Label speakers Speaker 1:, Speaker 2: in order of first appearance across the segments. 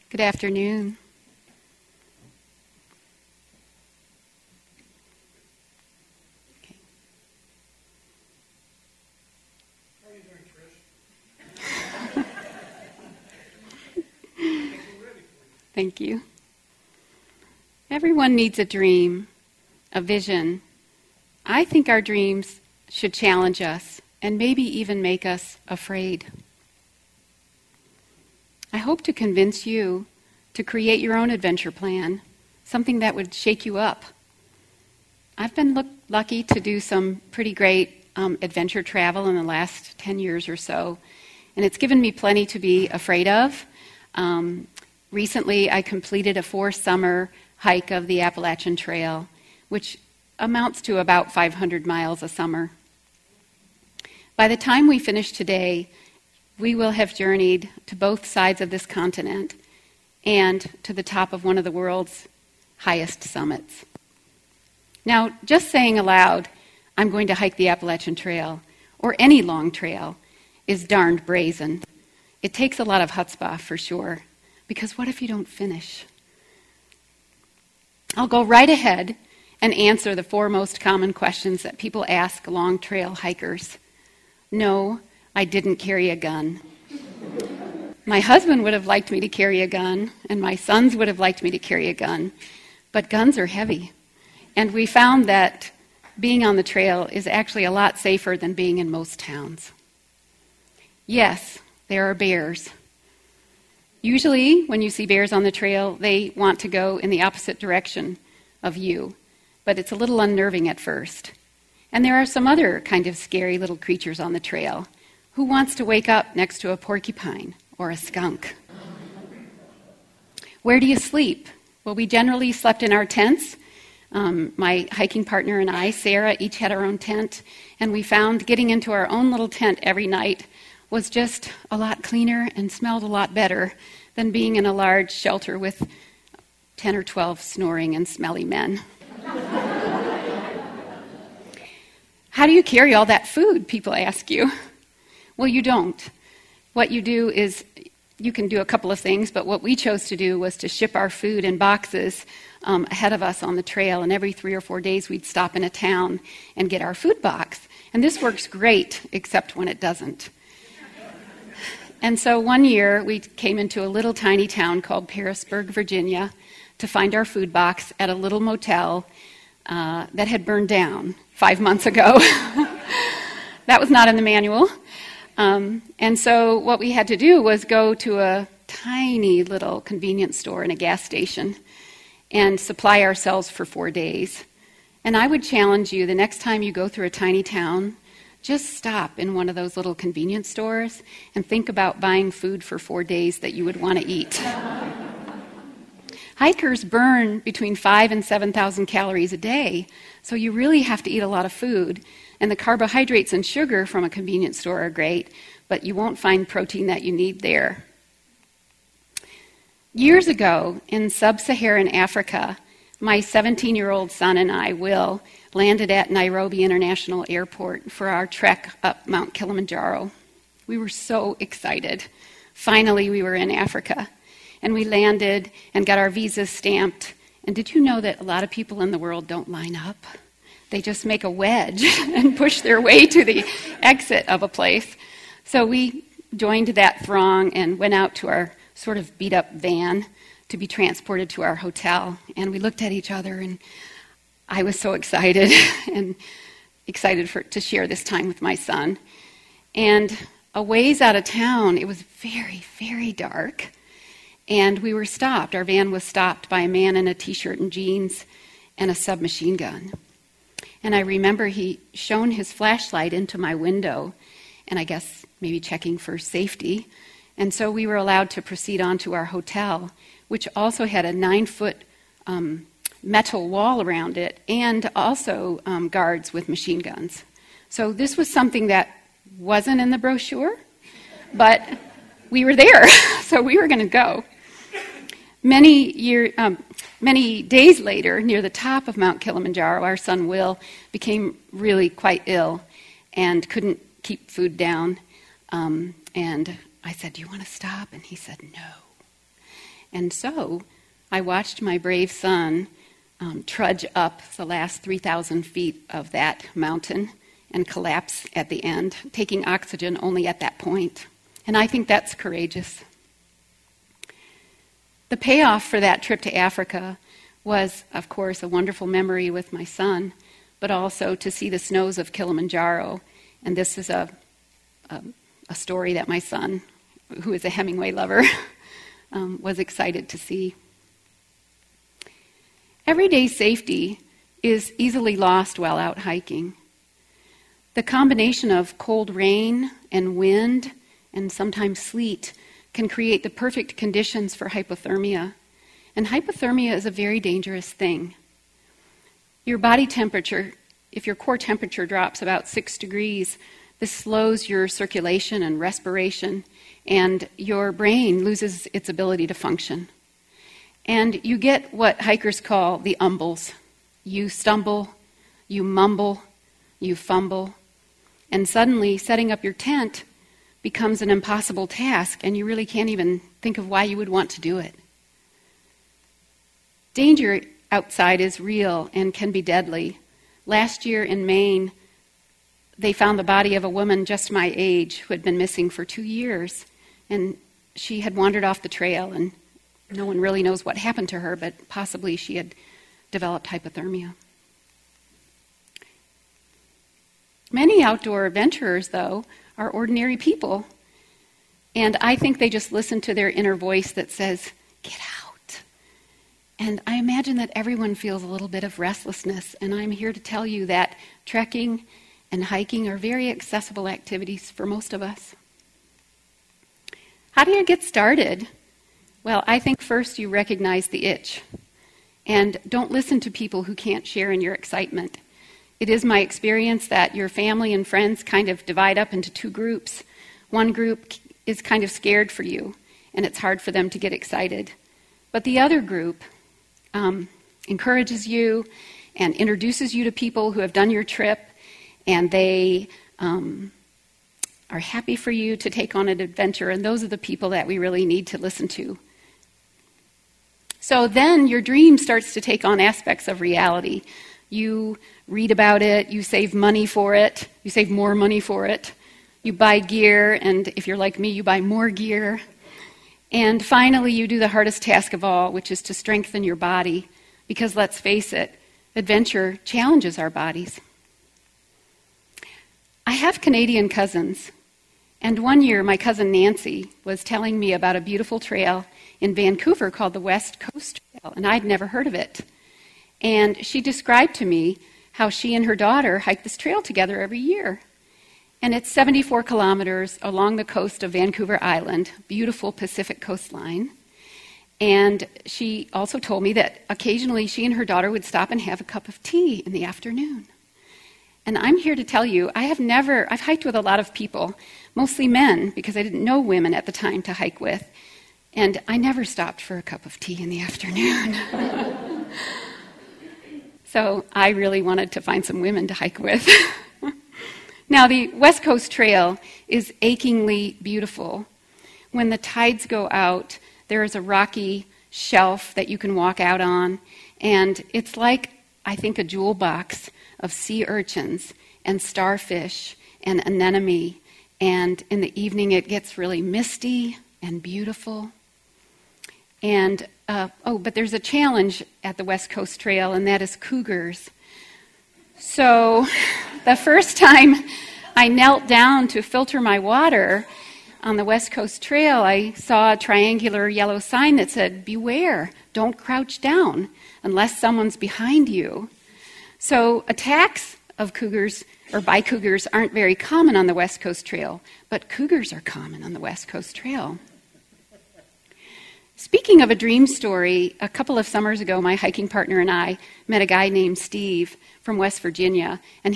Speaker 1: Good afternoon. Okay.
Speaker 2: How are you doing, Trish?
Speaker 1: Thank you. Everyone needs a dream, a vision. I think our dreams should challenge us and maybe even make us afraid. I hope to convince you to create your own adventure plan, something that would shake you up. I've been lucky to do some pretty great adventure travel in the last 10 years or so, and it's given me plenty to be afraid of. Recently, I completed a 4-summer hike of the Appalachian Trail, which amounts to about 500 miles a summer. By the time we finish today, we will have journeyed to both sides of this continent and to the top of one of the world's highest summits. Now, just saying aloud, I'm going to hike the Appalachian Trail, or any long trail, is darned brazen. It takes a lot of chutzpah, for sure, because what if you don't finish? I'll go right ahead and answer the 4 most common questions that people ask long trail hikers. No, I didn't carry a gun. My husband would have liked me to carry a gun, and my sons would have liked me to carry a gun, but guns are heavy. And we found that being on the trail is actually a lot safer than being in most towns. Yes, there are bears. Usually, when you see bears on the trail, they want to go in the opposite direction of you, but it's a little unnerving at first. And there are some other kind of scary little creatures on the trail. Who wants to wake up next to a porcupine or a skunk? Where do you sleep? Well, we generally slept in our tents. My hiking partner and I, Sarah, each had our own tent, and we found getting into our own little tent every night was just a lot cleaner and smelled a lot better than being in a large shelter with 10 or 12 snoring and smelly men. How do you carry all that food, people ask you? Well, you don't. What you do is, you can do a couple of things, but what we chose to do was to ship our food in boxes ahead of us on the trail, and every 3 or 4 days we'd stop in a town and get our food box. And this works great, except when it doesn't. And so one year we came into a little tiny town called Parisburg, Virginia, to find our food box at a little motel that had burned down 5 months ago. That was not in the manual. And so what we had to do was go to a tiny little convenience store and a gas station and supply ourselves for 4 days. And I would challenge you, the next time you go through a tiny town, just stop in one of those little convenience stores and think about buying food for 4 days that you would want to eat. Hikers burn between 5,000 and 7,000 calories a day, so you really have to eat a lot of food. And the carbohydrates and sugar from a convenience store are great, but you won't find protein that you need there. Years ago, in sub-Saharan Africa, my 17-year-old son and I, Will, landed at Nairobi International Airport for our trek up Mount Kilimanjaro. We were so excited. Finally, we were in Africa. And we landed and got our visas stamped. And did you know that a lot of people in the world don't line up? They just make a wedge and push their way to the exit of a place. So we joined that throng and went out to our sort of beat-up van to be transported to our hotel. And we looked at each other, and I was so excited and excited to share this time with my son. And a ways out of town, it was very, very dark. And we were stopped. Our van was stopped by a man in a T-shirt and jeans and a submachine gun. And I remember he shone his flashlight into my window, and I guess maybe checking for safety. And so we were allowed to proceed on to our hotel, which also had a 9-foot metal wall around it, and also guards with machine guns. So this was something that wasn't in the brochure, but we were there, so we were going to go. Many days later, near the top of Mount Kilimanjaro, our son Will became really quite ill and couldn't keep food down. And I said, "Do you want to stop?" And he said, "No." And so I watched my brave son trudge up the last 3,000 feet of that mountain and collapse at the end, taking oxygen only at that point. And I think that's courageous. The payoff for that trip to Africa was, of course, a wonderful memory with my son, but also to see the snows of Kilimanjaro. And this is a story that my son, who is a Hemingway lover, was excited to see. Everyday safety is easily lost while out hiking. The combination of cold rain and wind and sometimes sleet can create the perfect conditions for hypothermia. And hypothermia is a very dangerous thing. Your body temperature, if your core temperature drops about 6 degrees, this slows your circulation and respiration, and your brain loses its ability to function. And you get what hikers call the umbles. You stumble, you mumble, you fumble, and suddenly setting up your tent becomes an impossible task, and you really can't even think of why you would want to do it. Danger outside is real and can be deadly. Last year in Maine, they found the body of a woman just my age who had been missing for 2 years, and she had wandered off the trail, and no one really knows what happened to her, but possibly she had developed hypothermia. Many outdoor adventurers, though, are ordinary people, and I think they just listen to their inner voice that says, "Get out." And I imagine that everyone feels a little bit of restlessness, and I'm here to tell you that trekking and hiking are very accessible activities for most of us. How do you get started? Well, I think first you recognize the itch. And don't listen to people who can't share in your excitement. It is my experience that your family and friends kind of divide up into 2 groups. One group is kind of scared for you, and it's hard for them to get excited. But the other group encourages you and introduces you to people who have done your trip, and they are happy for you to take on an adventure, and those are the people that we really need to listen to. So then your dream starts to take on aspects of reality. You read about it, you save money for it, you save more money for it, you buy gear, and if you're like me, you buy more gear. And finally, you do the hardest task of all, which is to strengthen your body, because let's face it, adventure challenges our bodies. I have Canadian cousins, and one year my cousin Nancy was telling me about a beautiful trail in Vancouver called the West Coast Trail, and I'd never heard of it. And she described to me how she and her daughter hike this trail together every year. And it's 74 kilometers along the coast of Vancouver Island, beautiful Pacific coastline. And she also told me that occasionally she and her daughter would stop and have a cup of tea in the afternoon. And I'm here to tell you, I've hiked with a lot of people, mostly men, because I didn't know women at the time to hike with. And I never stopped for a cup of tea in the afternoon. So I really wanted to find some women to hike with. Now, the West Coast Trail is achingly beautiful. When the tides go out, there is a rocky shelf that you can walk out on, and it's like, I think, a jewel box of sea urchins and starfish and anemone, and in the evening it gets really misty and beautiful. And, but there's a challenge at the West Coast Trail, and that is cougars. So the first time I knelt down to filter my water on the West Coast Trail, I saw a triangular yellow sign that said, "Beware, don't crouch down unless someone's behind you." So attacks of cougars or by cougars aren't very common on the West Coast Trail, but cougars are common on the West Coast Trail. Speaking of a dream story, a couple of summers ago, my hiking partner and I met a guy named Steve from West Virginia, and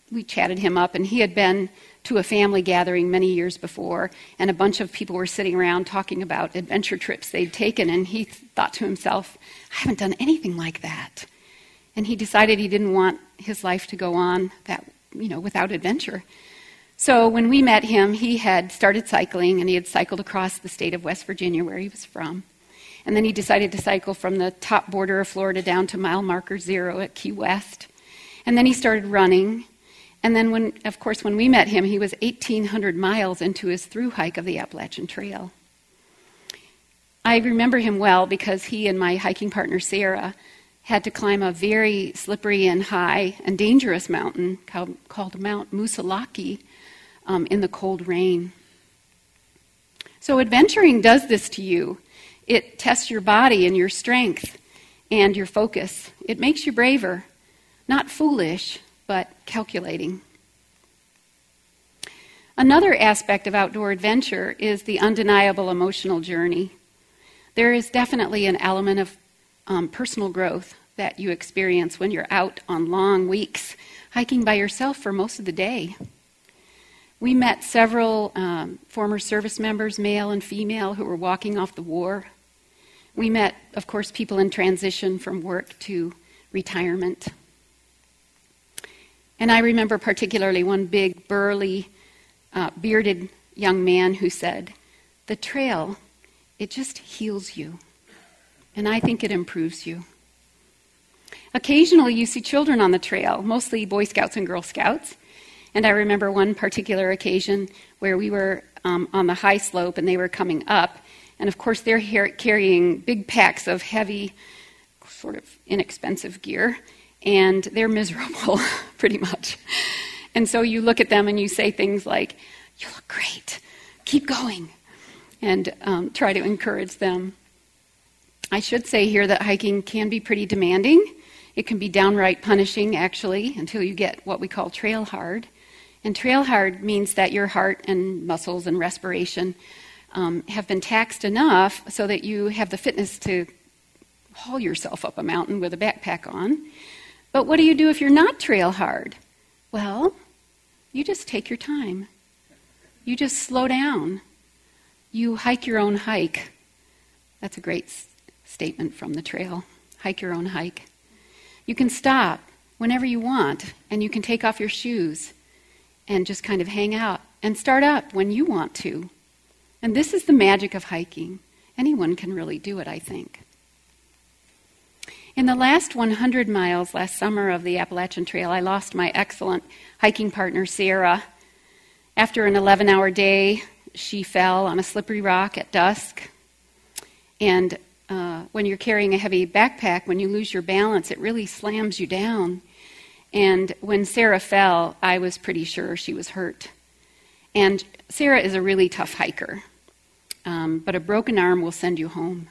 Speaker 1: we chatted him up, and he had been to a family gathering many years before, and a bunch of people were sitting around talking about adventure trips they'd taken, and he thought to himself, "I haven't done anything like that." And he decided he didn't want his life to go on without adventure. So when we met him, he had started cycling, and he had cycled across the state of West Virginia, where he was from. And then he decided to cycle from the top border of Florida down to mile marker 0 at Key West. And then he started running. And then, when we met him, he was 1,800 miles into his through hike of the Appalachian Trail. I remember him well because he and my hiking partner, Sarah, had to climb a very slippery and high and dangerous mountain called Mount Musalaki in the cold rain. So adventuring does this to you. It tests your body and your strength and your focus. It makes you braver, not foolish, but calculating. Another aspect of outdoor adventure is the undeniable emotional journey. There is definitely an element of personal growth that you experience when you're out on long weeks, hiking by yourself for most of the day. We met several former service members, male and female, who were walking off the war. We met, of course, people in transition from work to retirement. And I remember particularly one big, burly, bearded young man who said, "The trail, it just heals you, and I think it improves you." Occasionally you see children on the trail, mostly Boy Scouts and Girl Scouts. And I remember one particular occasion where we were on the high slope and they were coming up. And of course they're carrying big packs of heavy, sort of inexpensive gear. And they're miserable, pretty much. And so you look at them and you say things like, "You look great, keep going," and try to encourage them. I should say here that hiking can be pretty demanding. It can be downright punishing, actually, until you get what we call trail hard. And trail hard means that your heart and muscles and respiration have been taxed enough so that you have the fitness to haul yourself up a mountain with a backpack on. But what do you do if you're not trail hard? Well, you just take your time. You just slow down. You hike your own hike. That's a great statement from the trail. Hike your own hike. You can stop whenever you want, and you can take off your shoes and just kind of hang out and start up when you want to. And this is the magic of hiking. Anyone can really do it, I think. In the last 100 miles last summer of the Appalachian Trail, I lost my excellent hiking partner, Sarah. After an 11-hour day, she fell on a slippery rock at dusk. And when you're carrying a heavy backpack, when you lose your balance, it really slams you down. And when Sarah fell, I was pretty sure she was hurt. And Sarah is a really tough hiker, but a broken arm will send you home.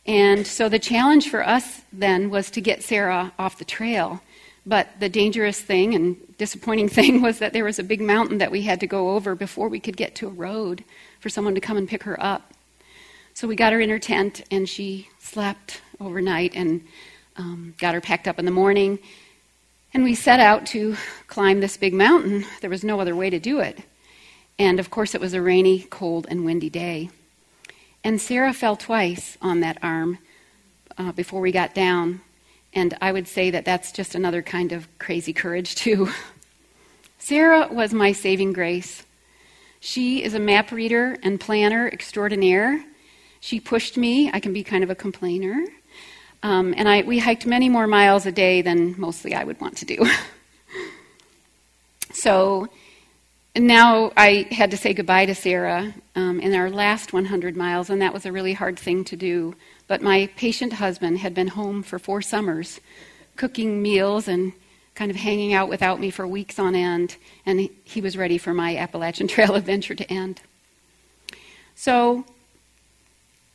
Speaker 1: And so the challenge for us then was to get Sarah off the trail. But the dangerous thing and disappointing thing was that there was a big mountain that we had to go over before we could get to a road for someone to come and pick her up. So we got her in her tent, and she slept overnight and got her packed up in the morning. And we set out to climb this big mountain. There was no other way to do it. And of course it was a rainy, cold, and windy day. And Sarah fell twice on that arm before we got down. And I would say that that's just another kind of crazy courage, too. Sarah was my saving grace. She is a map reader and planner extraordinaire. She pushed me. I can be kind of a complainer. And we hiked many more miles a day than mostly I would want to do. So now I had to say goodbye to Sarah in our last 100 miles, and that was a really hard thing to do. But my patient husband had been home for 4 summers, cooking meals and kind of hanging out without me for weeks on end, and he was ready for my Appalachian Trail adventure to end. So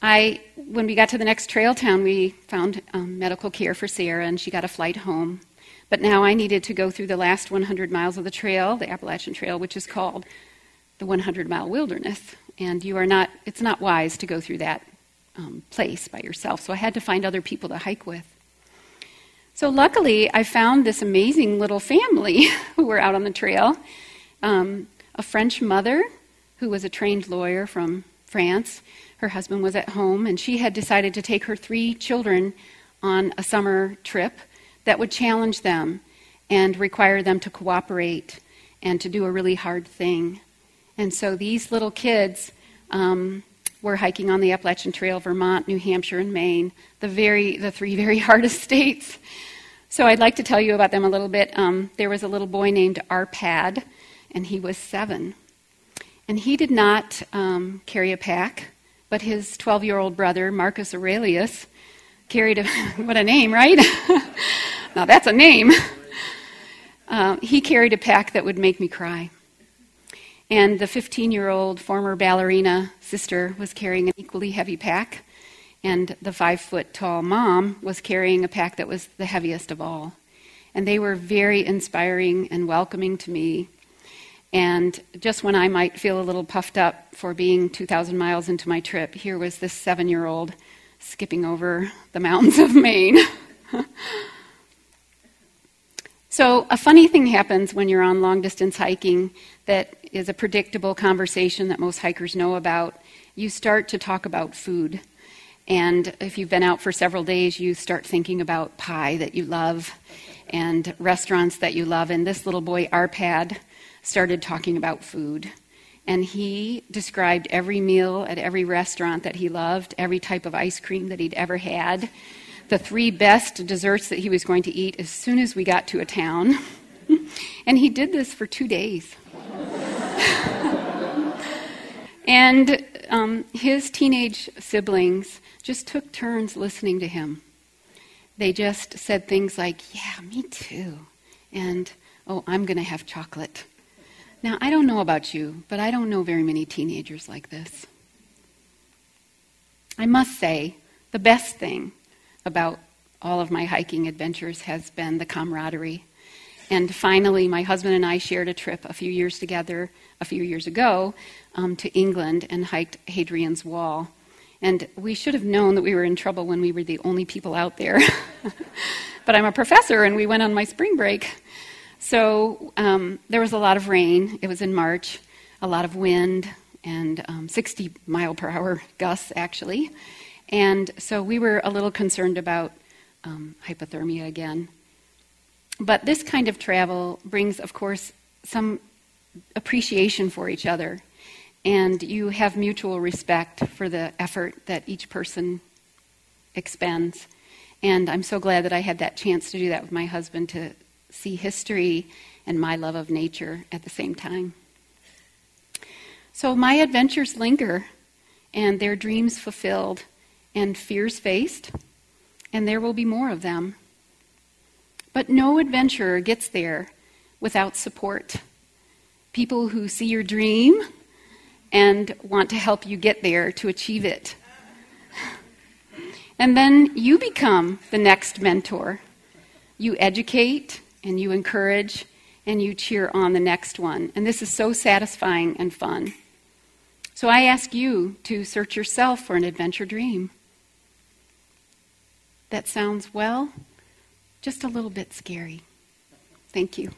Speaker 1: when we got to the next trail town, we found medical care for Sarah, and she got a flight home. But now I needed to go through the last 100 miles of the trail, the Appalachian Trail, which is called the 100-mile wilderness. And it's not wise to go through that place by yourself. So I had to find other people to hike with. So luckily, I found this amazing little family who were out on the trail. A French mother who was a trained lawyer from France. Her husband was at home, and she had decided to take her 3 children on a summer trip that would challenge them and require them to cooperate and to do a really hard thing. And so these little kids were hiking on the Appalachian Trail, Vermont, New Hampshire, and Maine, the three very hardest states. So I'd like to tell you about them a little bit. There was a little boy named Arpad, and he was 7. And he did not carry a pack, but his 12-year-old brother, Marcus Aurelius, carried what a name, right? Now that's a name. He carried a pack that would make me cry. And the 15-year-old former ballerina sister was carrying an equally heavy pack, and the 5-foot-tall mom was carrying a pack that was the heaviest of all. And they were very inspiring and welcoming to me. And just when I might feel a little puffed up for being 2,000 miles into my trip, here was this 7-year-old skipping over the mountains of Maine. So a funny thing happens when you're on long-distance hiking that is a predictable conversation that most hikers know about. You start to talk about food. And if you've been out for several days, you start thinking about pie that you love and restaurants that you love. And this little boy, Arpad, started talking about food. And he described every meal at every restaurant that he loved, every type of ice cream that he'd ever had, the 3 best desserts that he was going to eat as soon as we got to a town. And he did this for 2 days. And his teenage siblings just took turns listening to him. They just said things like, "Yeah, me too," and, "Oh, I'm going to have chocolate." Now, I don't know about you, but I don't know very many teenagers like this. I must say, the best thing about all of my hiking adventures has been the camaraderie. And finally, my husband and I shared a trip a few years ago to England and hiked Hadrian's Wall. And we should have known that we were in trouble when we were the only people out there. But I'm a professor, and we went on my spring break. So there was a lot of rain. It was in March, a lot of wind, and 60-mile-per-hour gusts, actually. And so we were a little concerned about hypothermia again. But this kind of travel brings, of course, some appreciation for each other. And you have mutual respect for the effort that each person expends. And I'm so glad that I had that chance to do that with my husband, to see history and my love of nature at the same time. So my adventures linger, and their dreams fulfilled, and fears faced, and there will be more of them. But no adventurer gets there without support. People who see your dream and want to help you get there to achieve it. And then you become the next mentor. You educate and you encourage and you cheer on the next one. And this is so satisfying and fun. So I ask you to search yourself for an adventure dream. That sounds, well, just a little bit scary. Thank you.